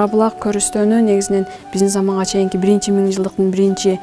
Кара-Булак көрүстөнү негизинен биздин заманга чейинки 1-миңжылдыктын биринчи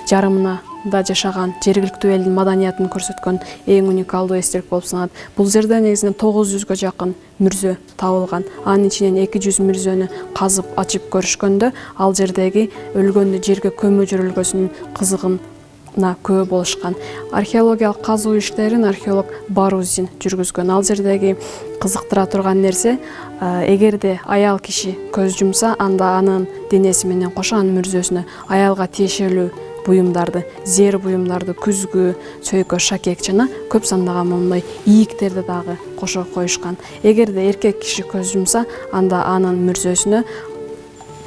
жарымына да жашаган жергиликтүү элдин маданиятын көрсөткөн эң уникалдуу эстелик болуп саналат. Бул жерде негизинен 900гө жакын мүрзө табылган. Анын ичинен 200 мүрзөнү казып ачып көрүшкөндө ал жердеги өлгөндү жерге көмүү жүрүлгөсүнүн кызыгына күбө болушкан. Археологиялык казуу иштерин археолог Барузин жүргүзгөн. Ал жердеги кызыктыра турган нерсе, эгерде аял киши көз жумса, анда анын денеси менен кошо анын мүрзөсүнө аялга тиешелүү буюмдарды, зер буюмдарды, күзгү, сөйкө, шакек жана көп сандаган момундай ийиктерди дагы кошо коюшкан. Эгерде эркек киши көз жумса, анда анын мүрзөсүнө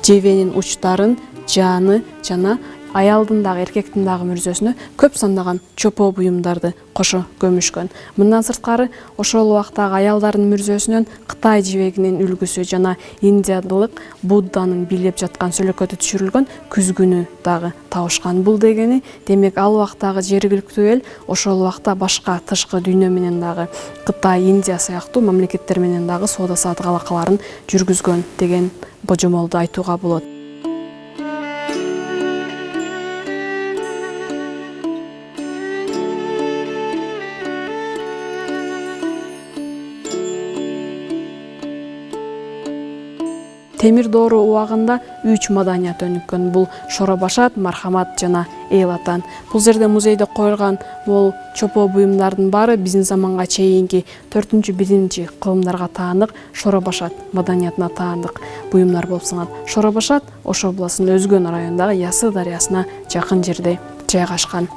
жебенин учтарын, жааны жана аялдын дагы эркектин дагы мүрзөсүнө көп сандаган чопо буюмдарды кошо көмүшкөн. Мындан сырткары ошол убактагы аялдардын мүрзөсүнөн Кытай жибегинин үлгүсү жана индиялык Будданын бийлеп жаткан сөлөкөтү түшүрүлгөн күзгүнү дагы табышкан. Бул дегени демек ал убактагы жергиликтүү эл ошол убакта башка тышкы дүйнө менен дагы Кытай, Индия сыяктуу мамлекеттер менен дагы соода саттык алакаларын жүргүзгөн деген божомолду айтууга болот. Темир доору убагында 3 маданият өнүккөн. Бул Шоро-Башат, Мархамат жана Эйлатан. Бул жерде музейде коюлган бул чопо буюмдардын баары биздин заманга чейинки 4-1 кылымдарга таандык Шоро-Башат маданиятына таандык буюмдар болуп саналат. Шоро-Башат Ош областынын Өзгөн районундагы Ясы дарыясына жакын жерде жайгашкан.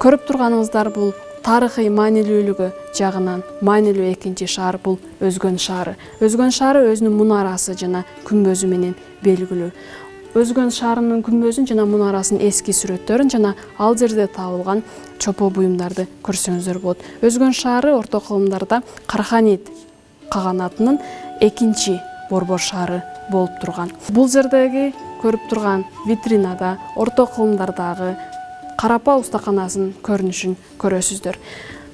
Көрүп турганыңыздар бул тарыхый маанилүүлүгү жагынан маанилүү экинчи шаар бул Өзгөн шаары. Өзгөн шаары өзүнүн мунарасы жана күмбөзү менен белгилүү. Өзгөн шаарынын күмбөзүн жана мунарасынын эски сүрөттөрүн жана ал жерде табылган чопо буюмдарды көрсөңүздөр болот. Өзгөн шаары орто кылымдарда Карханит каганатынын экинчи борбор шаары болуп турган. Бул жердеги көрүп турган витринада орто кылымдардагы карапа устаканасын көрүнүшүн көрөсүздөр.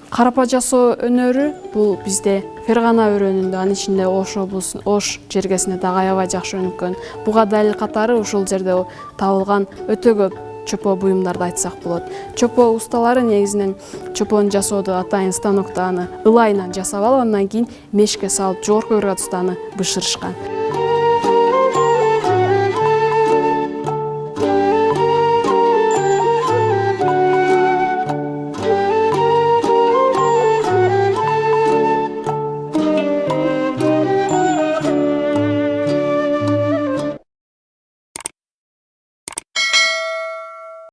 Карапа жасоо өнөрү бул бизде Фергана өрөөнүндө, анын ичинде Ош жергесинде дагы аябай жакшы өнүккөн. Буга далил катары ушул жерде табылган өтө көп чопо буюмдарды айтсак болот. Чопо усталары негизинен чопону жасоодо атайын станокто аны ылайынан жасап алып, андан кийин мешке салып жогорку градуста аны бышырышкан.